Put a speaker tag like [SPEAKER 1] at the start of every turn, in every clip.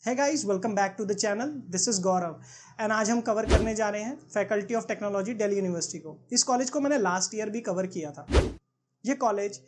[SPEAKER 1] है guys, welcome back to the channel. This is Gaurav and आज हम कवर करने जा रहे हैं faculty of technology Delhi university को। इस कॉलेज को मैंने लास्ट ईयर भी कवर किया था। ये कॉलेज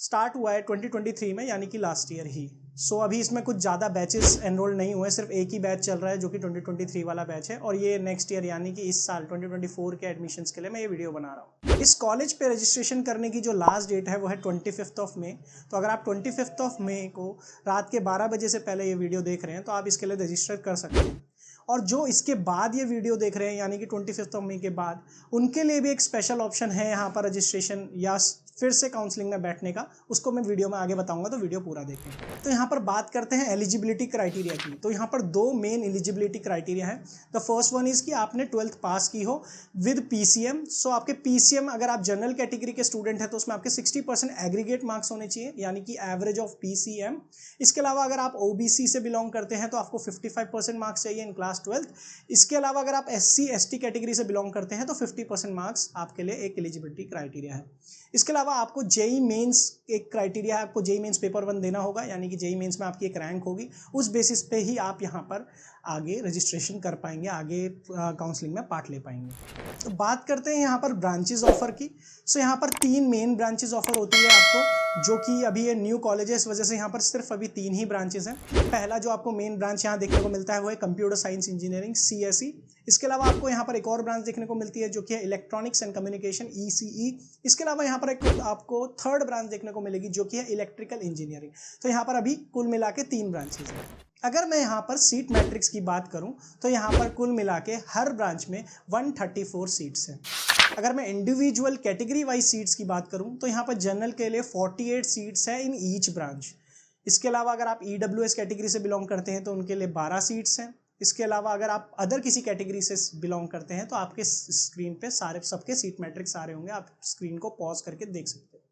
[SPEAKER 1] स्टार्ट हुआ है 2023 में, यानी कि लास्ट ईयर ही। अभी इसमें कुछ ज़्यादा बैचेस एनरोल नहीं हुए, सिर्फ एक ही बैच चल रहा है जो कि 2023 वाला बैच है, और ये नेक्स्ट ईयर यानी कि इस साल 2024 के एडमिशन्स के लिए मैं ये वीडियो बना रहा हूँ। इस कॉलेज पे रजिस्ट्रेशन करने की जो लास्ट डेट है वो है 25 मई। तो अगर आप 25 मई को रात के 12 बजे से पहले ये वीडियो देख रहे हैं तो आप इसके लिए रजिस्टर कर सकते हैं। और जो इसके बाद ये वीडियो देख रहे हैं यानी कि 25 मई के बाद, उनके लिए भी एक स्पेशल ऑप्शन है यहाँ पर रजिस्ट्रेशन या फिर से काउंसलिंग में बैठने का। उसको मैं वीडियो में आगे बताऊंगा, तो वीडियो पूरा देखें। तो यहाँ पर बात करते हैं एलिजिबिलिटी क्राइटेरिया की। तो यहाँ पर दो मेन एलिजिबिलिटी क्राइटेरिया है। द फर्स्ट वन इज कि आपने 12th पास की हो विद पीसीएम। आपके पीसीएम, अगर आप जनरल कैटेगरी के स्टूडेंट हैं तो उसमें आपके 60% एग्रीगेट मार्क्स होने चाहिए, यानी कि एवरेज ऑफ पीसीएम। इसके अलावा अगर आप ओबीसी से बिलोंग करते हैं तो आपको 55% मार्क्स चाहिए इन क्लास 12th। इसके अलावा अगर आप एससी एसटी कैटेगरी से बिलोंग करते हैं तो 50% मार्क्स आपके लिए एक एलिजिबिलिटी क्राइटेरिया है। इसके अलावा आपको जेई मेंस एक क्राइटेरिया है, आपको जेई मेंस पेपर 1 देना होगा, यानी कि जेई मेंस में आपकी एक रैंक होगी। उस बेसिस पे ही आप यहाँ पर आगे रजिस्ट्रेशन कर पाएंगे, आगे काउंसलिंग में पार्ट ले पाएंगे। तो बात करते हैं यहाँ पर ब्रांचेज ऑफर की। यहाँ पर 3 मेन ब्रांचेज ऑफर होती है आपको, जो कि अभी ये न्यू कॉलेज है, इस वजह से यहाँ पर सिर्फ अभी 3 ही ब्रांचेज हैं। पहला जो आपको मेन ब्रांच यहाँ देखने को मिलता है वो है कंप्यूटर साइंस इंजीनियरिंग, CSE। इसके अलावा आपको यहाँ पर एक और ब्रांच देखने को मिलती है जो कि है इलेक्ट्रॉनिक्स एंड कम्युनिकेशन, ECE। इसके अलावा यहाँ पर एक आपको थर्ड ब्रांच देखने को मिलेगी जो कि है इलेक्ट्रिकल इंजीनियरिंग। तो यहाँ पर अभी कुल मिला के 3 ब्रांचेज हैं। अगर मैं यहाँ पर सीट मैट्रिक्स की बात करूँ तो यहाँ पर कुल मिला के हर ब्रांच में 134 सीट्स हैं। अगर मैं इंडिविजुअल कैटेगरी वाइज सीट्स की बात करूँ तो यहाँ पर जनरल के लिए 48 सीट्स है इन ईच ब्रांच। इसके अलावा अगर आप EWS कैटेगरी से बिलोंग करते हैं तो उनके लिए 12 सीट्स हैं। इसके अलावा अगर आप अदर किसी कैटेगरी से बिलोंग करते हैं तो आपके स्क्रीन पे सबके सीट मैट्रिक्स आ रहे होंगे, आप स्क्रीन को पॉज करके देख सकते हैं।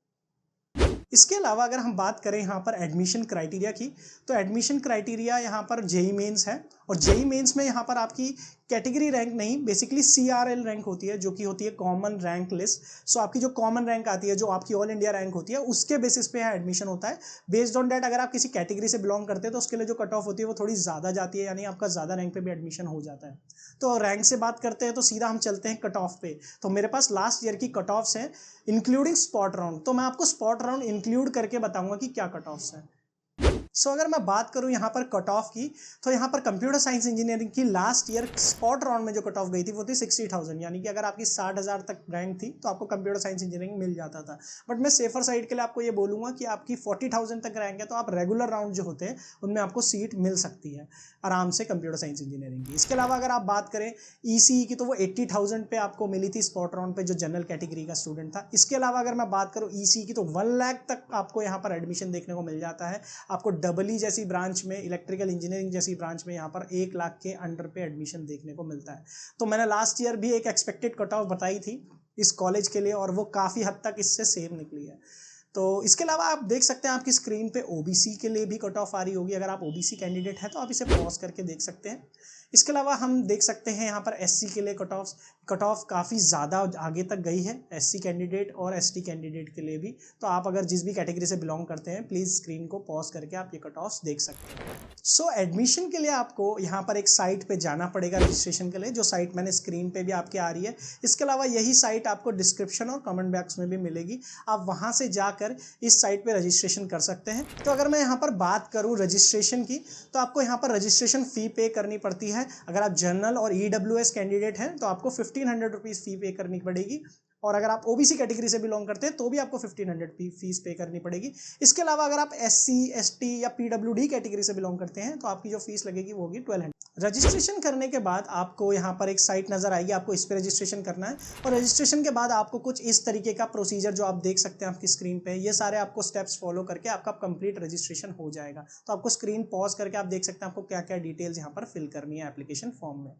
[SPEAKER 1] इसके अलावा अगर हम बात करें यहाँ पर एडमिशन क्राइटेरिया की, तो एडमिशन क्राइटेरिया यहाँ पर जेई मेंस है, और जेई मेंस में यहाँ पर आपकी कैटेगरी रैंक नहीं, बेसिकली CRL रैंक होती है, जो कि होती है कॉमन रैंक लिस्ट। आपकी जो कॉमन रैंक आती है, जो आपकी ऑल इंडिया रैंक होती है, उसके बेसिस पे यहाँ एडमिशन होता है। बेस्ड ऑन डैट अगर आप किसी कैटेगरी से बिलोंग करते हैं तो उसके लिए जो कट ऑफ होती है वो थोड़ी ज़्यादा जाती है, यानी आपका ज़्यादा रैंक पे भी एडमिशन हो जाता है। तो रैंक से बात करते हैं तो सीधा हम चलते हैं कट ऑफ पे। तो मेरे पास लास्ट ईयर की कट ऑफ्स हैं इंक्लूडिंग स्पॉट राउंड। तो मैं आपको स्पॉट राउंड इंक्लूड करके बताऊंगा कि क्या कट ऑफ्स हैं। अगर मैं बात करूं यहाँ पर कट ऑफ की, तो यहाँ पर कंप्यूटर साइंस इंजीनियरिंग की लास्ट ईयर स्पॉट राउंड में जो कट ऑफ गई थी वो थी 60,000, यानी कि अगर आपकी 60,000 तक रैंक थी तो आपको कंप्यूटर साइंस इंजीनियरिंग मिल जाता था। बट मैं सेफर साइड के लिए आपको ये बोलूँगा कि आपकी 40,000 तक रैंक है तो आप रेगुलर राउंड जो होते हैं उनमें आपको सीट मिल सकती है आराम से कंप्यूटर साइंस इंजीनियरिंग की। इसके अलावा अगर आप बात करें ECE की, तो वो 80,000 पे आपको मिली थी स्पॉट राउंड पे, जो जनरल कैटेगरी का स्टूडेंट था। इसके अलावा अगर मैं बात करूँ ECE की, तो 1 लाख तक आपको यहाँ पर एडमिशन देखने को मिल जाता है। आपको डबली जैसी ब्रांच में, इलेक्ट्रिकल इंजीनियरिंग जैसी ब्रांच में यहाँ पर 1 लाख के अंडर पे एडमिशन देखने को मिलता है। तो मैंने लास्ट ईयर भी एक एक्सपेक्टेड कट ऑफ बताई थी इस कॉलेज के लिए, और वो काफ़ी हद तक इससे सेम निकली है। तो इसके अलावा आप देख सकते हैं आपकी स्क्रीन पे OBC के लिए भी कट ऑफ आ रही होगी। अगर आप OBC कैंडिडेट हैं तो आप इसे पॉज करके देख सकते हैं। इसके अलावा हम देख सकते हैं यहाँ पर SC के लिए कट ऑफ काफ़ी ज़्यादा आगे तक गई है, SC कैंडिडेट और ST कैंडिडेट के लिए भी। तो आप अगर जिस भी कैटेगरी से बिलोंग करते हैं, प्लीज़ स्क्रीन को पॉज करके आप ये कट ऑफ देख सकते हैं। एडमिशन के लिए आपको यहाँ पर एक साइट पे जाना पड़ेगा रजिस्ट्रेशन के लिए, जो साइट मैंने स्क्रीन पे भी आपके आ रही है। इसके अलावा यही साइट आपको डिस्क्रिप्शन और कमेंट बॉक्स में भी मिलेगी, आप वहाँ से जाकर इस साइट पे रजिस्ट्रेशन कर सकते हैं। तो अगर मैं यहाँ पर बात करूँ रजिस्ट्रेशन की, तो आपको यहाँ पर रजिस्ट्रेशन फ़ी पे करनी पड़ती है। अगर आप जनरल और EWS कैंडिडेट हैं तो आपको 1500 रुपीज़ फ़ी पे करनी पड़ेगी, और अगर आप OBC कैटेगरी से बिलोंग करते हैं तो भी आपको 1500 फीस पे करनी पड़ेगी। इसके अलावा अगर आप SC ST या PWD कैटेगरी से बिलोंग करते हैं तो आपकी जो फीस लगेगी वो होगी 1200। रजिस्ट्रेशन करने के बाद आपको यहाँ पर एक साइट नज़र आएगी, आपको इस पर रजिस्ट्रेशन करना है, और रजिस्ट्रेशन के बाद आपको कुछ इस तरीके का प्रोसीजर जो आप देख सकते हैं आपकी स्क्रीन पे, ये सारे आपको स्टेप्स फॉलो करके आपका कंप्लीट रजिस्ट्रेशन हो जाएगा। तो आपको स्क्रीन पॉज करके आप देख सकते हैं आपको क्या क्या डिटेल्स यहाँ पर फिल करनी है एप्लीकेशन फॉर्म में।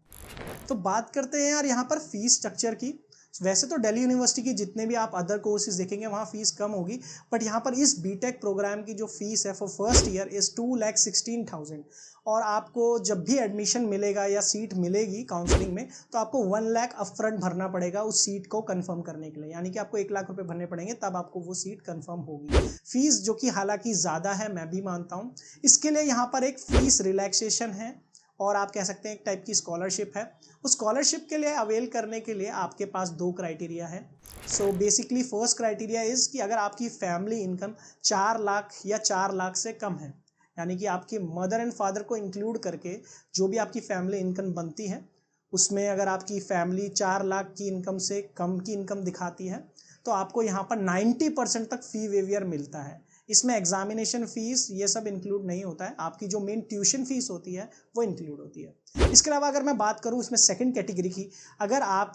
[SPEAKER 1] तो बात करते हैं यार यहाँ पर फीस स्ट्रक्चर की। वैसे तो दिल्ली यूनिवर्सिटी की जितने भी आप अदर कोर्सेज देखेंगे वहाँ फीस कम होगी, बट यहाँ पर इस बीटेक प्रोग्राम की जो फीस है फॉर फर्स्ट ईयर इज़ 2,16,000, और आपको जब भी एडमिशन मिलेगा या सीट मिलेगी काउंसलिंग में तो आपको 1 लाख अपफ्रंट भरना पड़ेगा उस सीट को कंफर्म करने के लिए, यानी कि आपको 1 लाख रुपए भरने पड़ेंगे तब आपको वो सीट कंफर्म होगी। फीस जो कि हालांकि ज़्यादा है, मैं भी मानता हूँ। इसके लिए यहाँ पर एक फीस रिलैक्सेशन है और आप कह सकते हैं एक टाइप की स्कॉलरशिप है। उस स्कॉलरशिप के लिए अवेल करने के लिए आपके पास 2 क्राइटेरिया है। So basically first criteria is कि अगर आपकी फैमिली इनकम 4 लाख या 4 लाख से कम है, यानी कि आपकी मदर एंड फादर को इंक्लूड करके जो भी आपकी फैमिली इनकम बनती है उसमें अगर आपकी फैमिली 4 लाख की इनकम से कम की इनकम दिखाती है तो आपको यहाँ पर 90% तक फ़ी वेवियर मिलता है। इसमें एग्जामिनेशन फीस ये सब इंक्लूड नहीं होता है, आपकी जो मेन ट्यूशन फीस होती है वो इंक्लूड होती है। इसके अलावा अगर मैं बात करूँ इसमें सेकंड कैटेगरी की, अगर आप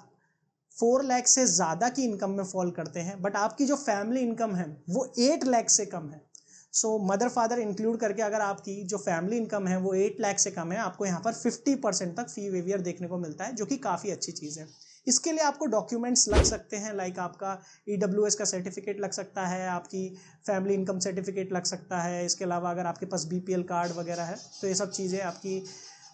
[SPEAKER 1] 4 लाख से ज़्यादा की इनकम में फॉल करते हैं बट आपकी जो फैमिली इनकम है वो 8 लाख से कम है, सो मदर फादर इंक्लूड करके अगर आपकी जो फैमिली इनकम है वो 8 लाख से कम है, आपको यहाँ पर 50% तक फी वेवियर देखने को मिलता है, जो कि काफ़ी अच्छी चीज़ है। इसके लिए आपको डॉक्यूमेंट्स लग सकते हैं, लाइक आपका EWS का सर्टिफिकेट लग सकता है, आपकी फैमिली इनकम सर्टिफिकेट लग सकता है। इसके अलावा अगर आपके पास BPL कार्ड वगैरह है तो ये सब चीज़ें आपकी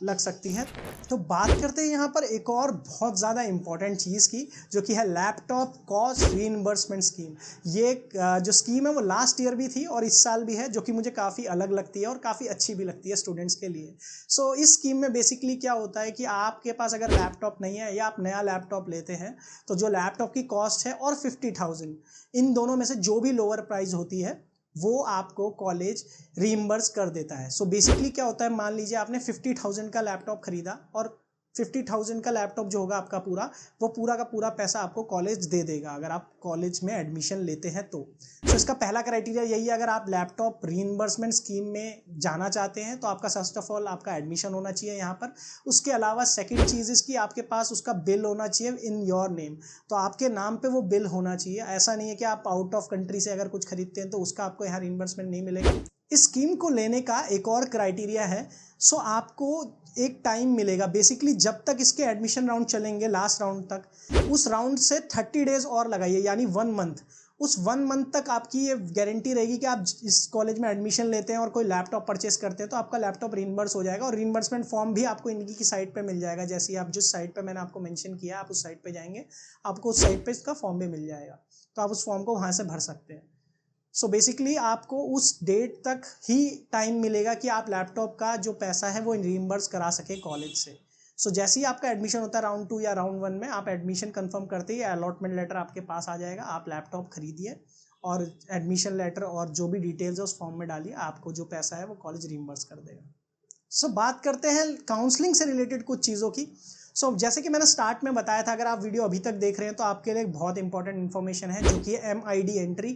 [SPEAKER 1] लग सकती हैं। तो बात करते हैं यहाँ पर एक और बहुत ज़्यादा इम्पॉर्टेंट चीज़ की, जो कि है लैपटॉप कॉस्ट रीइंबर्समेंट स्कीम। ये जो स्कीम है वो लास्ट ईयर भी थी और इस साल भी है, जो कि मुझे काफ़ी अलग लगती है और काफ़ी अच्छी भी लगती है स्टूडेंट्स के लिए। सो इस स्कीम में बेसिकली क्या होता है कि आपके पास अगर लैपटॉप नहीं है या आप नया लैपटॉप लेते हैं तो जो लैपटॉप की कॉस्ट है और 50,000, इन दोनों में से जो भी लोअर प्राइस होती है वो आपको कॉलेज रीइंबर्स कर देता है। सो बेसिकली क्या होता है, मान लीजिए आपने 50,000 का लैपटॉप खरीदा और 50,000 का लैपटॉप जो होगा आपका पूरा, वो पूरा का पूरा पैसा आपको कॉलेज दे देगा अगर आप कॉलेज में एडमिशन लेते हैं तो। इसका पहला क्राइटेरिया यही है, अगर आप लैपटॉप रीइंबर्समेंट स्कीम में जाना चाहते हैं तो आपका फर्स्ट ऑफ ऑल आपका एडमिशन होना चाहिए यहाँ पर। उसके अलावा सेकेंड चीज़ इसकी आपके पास उसका बिल होना चाहिए इन योर नेम, तो आपके नाम पे वो बिल होना चाहिए। ऐसा नहीं है कि आप आउट ऑफ कंट्री से अगर कुछ खरीदते हैं तो उसका आपको यहाँ रीइंबर्समेंट नहीं मिलेगा। इस स्कीम को लेने का एक और क्राइटेरिया है, सो आपको एक टाइम मिलेगा, बेसिकली जब तक इसके एडमिशन राउंड चलेंगे लास्ट राउंड तक, उस राउंड से 30 डेज और लगाइए, यानी 1 मंथ। उस 1 मंथ तक आपकी ये गारंटी रहेगी कि आप इस कॉलेज में एडमिशन लेते हैं और कोई लैपटॉप परचेस करते हैं तो आपका लैपटॉप रीइंबर्स हो जाएगा, और रीइंबर्समेंट फॉर्म भी आपको इनकी की साइट पे मिल जाएगा। जैसे ही आप जिस साइट पे मैंने आपको मेंशन किया आप उस साइट पे जाएंगे, आपको उस साइट पे इसका फॉर्म भी मिल जाएगा, तो आप उस फॉर्म को वहाँ से भर सकते हैं। सो बेसिकली आपको उस डेट तक ही टाइम मिलेगा कि आप लैपटॉप का जो पैसा है वो रीइंबर्स करा सके कॉलेज से। सो जैसे ही आपका एडमिशन होता है राउंड 2 या राउंड 1 में, आप एडमिशन कंफर्म करते ही अलॉटमेंट लेटर आपके पास आ जाएगा, आप लैपटॉप खरीदिए और एडमिशन लेटर और जो भी डिटेल्स है उस फॉर्म में डालिए, आपको जो पैसा है वो कॉलेज रीइंबर्स कर देगा। सो बात करते हैं काउंसलिंग से रिलेटेड कुछ चीज़ों की। जैसे कि मैंने स्टार्ट में बताया था, अगर आप वीडियो अभी तक देख रहे हैं तो आपके लिए एक बहुत इंपॉर्टेंट इन्फॉर्मेशन है जो कि है MID entry.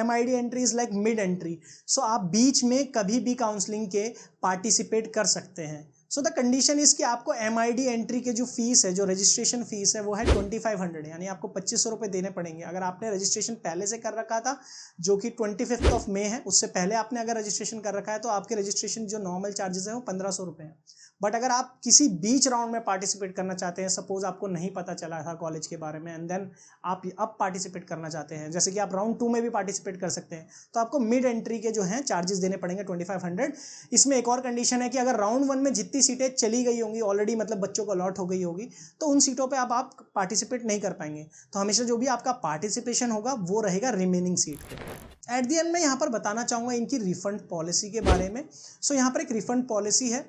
[SPEAKER 1] MID entry is like mid entry. आप बीच में कभी भी काउंसलिंग के पार्टिसिपेट कर सकते हैं। द कंडीशन इज कि आपको MID एंट्री के जो फीस है, जो रजिस्ट्रेशन फीस है वो है 2500, यानी आपको 2500 रुपये देने पड़ेंगे। अगर आपने रजिस्ट्रेशन पहले से कर रखा था जो कि 25 मई है, उससे पहले आपने अगर रजिस्ट्रेशन कर रखा है तो आपके रजिस्ट्रेशन जो नॉर्मल चार्जेस है वो 1500 रुपये हैं। बट अगर आप किसी बीच राउंड में पार्टिसिपेट करना चाहते हैं, सपोज आपको नहीं पता चला था कॉलेज के बारे में एंड देन आप अब पार्टिसिपेट करना चाहते हैं, जैसे कि आप राउंड 2 में भी पार्टिसिपेट कर सकते हैं, तो आपको मिड एंट्री के जो हैं चार्जेस देने पड़ेंगे 2500। इसमें एक और कंडीशन है कि अगर राउंड 1 में जितनी सीटें चली गई होंगी ऑलरेडी, मतलब बच्चों को अलॉट हो गई होगी, तो उन सीटों पे अब आप पार्टिसिपेट नहीं कर पाएंगे। तो हमेशा जो भी आपका पार्टिसिपेशन होगा वो रहेगा रिमेनिंग सीट पे। एट द एंड में यहाँ पर बताना चाहूँगा इनकी रिफंड पॉलिसी के बारे में। यहाँ पर एक रिफंड पॉलिसी है।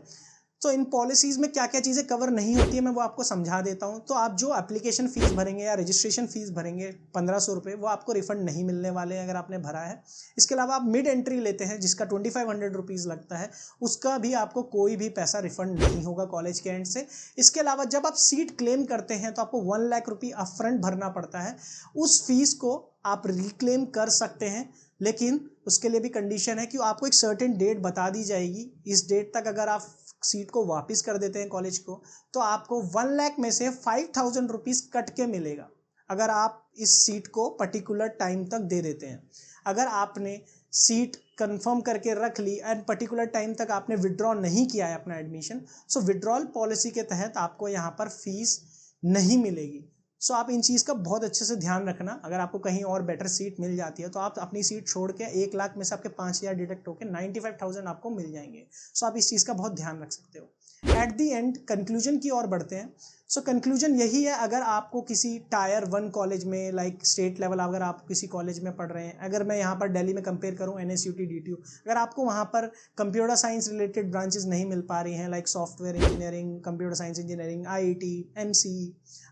[SPEAKER 1] इन पॉलिसीज़ में क्या क्या चीज़ें कवर नहीं होती है मैं वो आपको समझा देता हूँ। तो आप जो एप्लीकेशन फ़ीस भरेंगे या रजिस्ट्रेशन फ़ीस भरेंगे 1500 रुपये, वो आपको रिफंड नहीं मिलने वाले हैं अगर आपने भरा है। इसके अलावा आप मिड एंट्री लेते हैं जिसका 2500 रुपीज़ लगता है, उसका भी आपको कोई भी पैसा रिफंड नहीं होगा कॉलेज के एंड से। इसके अलावा जब आप सीट क्लेम करते हैं तो आपको 1 लाख रुपये अपफ्रंट भरना पड़ता है। उस फीस को आप रिक्लेम कर सकते हैं, लेकिन उसके लिए भी कंडीशन है कि आपको एक सर्टेन डेट बता दी जाएगी। इस डेट तक अगर आप सीट को वापस कर देते हैं कॉलेज को तो आपको 1 लाख में से 5000 रुपीज़ कट के मिलेगा अगर आप इस सीट को पर्टिकुलर टाइम तक दे देते हैं। अगर आपने सीट कंफर्म करके रख ली एंड पर्टिकुलर टाइम तक आपने विड्रॉ नहीं किया है अपना एडमिशन, विड्रॉल पॉलिसी के तहत आपको यहाँ पर फीस नहीं मिलेगी। सो आप इन चीज़ का बहुत अच्छे से ध्यान रखना। अगर आपको कहीं और बेटर सीट मिल जाती है तो आप अपनी सीट छोड़ के 1 लाख में से आपके 5,000 डिडक्ट होकर 95,000 आपको मिल जाएंगे। सो आप इस चीज़ का बहुत ध्यान रख सकते हो। एट दी एंड कंक्लूजन की ओर बढ़ते हैं। सो कंक्लूजन यही है, अगर आपको किसी टायर 1 कॉलेज में लाइक स्टेट लेवल, अगर आप किसी कॉलेज में पढ़ रहे हैं, अगर मैं यहाँ पर दिल्ली में कंपेयर करूँ NSUT DTU, अगर आपको वहाँ पर कंप्यूटर साइंस रिलेटेड ब्रांचेस नहीं मिल पा रही हैं like software engineering, computer science engineering, IIT, MCE,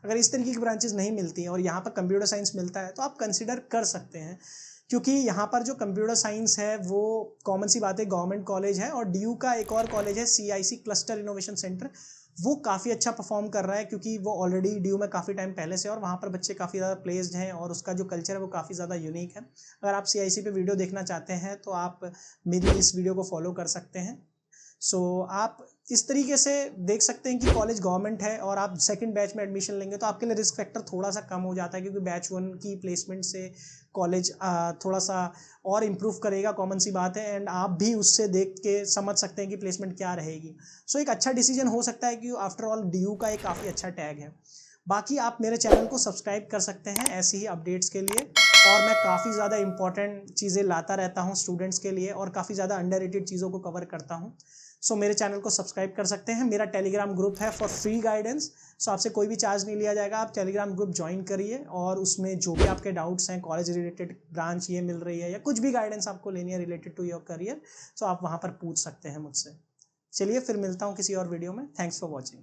[SPEAKER 1] अगर इस तरीके की ब्रांचेस नहीं मिलती हैं और यहाँ पर कंप्यूटर साइंस मिलता है तो आप कंसिडर कर सकते हैं, क्योंकि यहाँ पर जो कंप्यूटर साइंस है वो कॉमन सी बात है गवर्नमेंट कॉलेज है। और DU का एक और कॉलेज है CIC क्लस्टर इनोवेशन सेंटर, वो काफ़ी अच्छा परफॉर्म कर रहा है क्योंकि वो ऑलरेडी DU में काफ़ी टाइम पहले से और वहाँ पर बच्चे काफ़ी ज़्यादा प्लेस्ड हैं और उसका जो कल्चर है वो काफ़ी ज़्यादा यूनिक है। अगर आप CIC पे वीडियो देखना चाहते हैं तो आप मेरी इस वीडियो को फॉलो कर सकते हैं। आप इस तरीके से देख सकते हैं कि कॉलेज गवर्नमेंट है और आप सेकंड बैच में एडमिशन लेंगे तो आपके लिए रिस्क फैक्टर थोड़ा सा कम हो जाता है, क्योंकि बैच 1 की प्लेसमेंट से कॉलेज थोड़ा सा और इम्प्रूव करेगा, कॉमन सी बात है। एंड आप भी उससे देख के समझ सकते हैं कि प्लेसमेंट क्या रहेगी। एक अच्छा डिसीजन हो सकता है कि आफ्टर ऑल DU का एक काफ़ी अच्छा टैग है। बाकी आप मेरे चैनल को सब्सक्राइब कर सकते हैं ऐसी ही अपडेट्स के लिए, और मैं काफ़ी ज़्यादा इंपॉर्टेंट चीज़ें लाता रहता हूँ स्टूडेंट्स के लिए और काफ़ी ज़्यादा अंडररेटेड चीज़ों को कवर करता हूँ। मेरे चैनल को सब्सक्राइब कर सकते हैं। मेरा टेलीग्राम ग्रुप है फॉर फ्री गाइडेंस। आपसे कोई भी चार्ज नहीं लिया जाएगा, आप टेलीग्राम ग्रुप ज्वाइन करिए और उसमें जो भी आपके डाउट्स हैं, कॉलेज रिलेटेड ब्रांच ये मिल रही है या कुछ भी गाइडेंस आपको लेनी है रिलेटेड टू योर करियर, आप वहाँ पर पूछ सकते हैं मुझसे। चलिए फिर मिलता हूँ किसी और वीडियो में। Thanks for watching.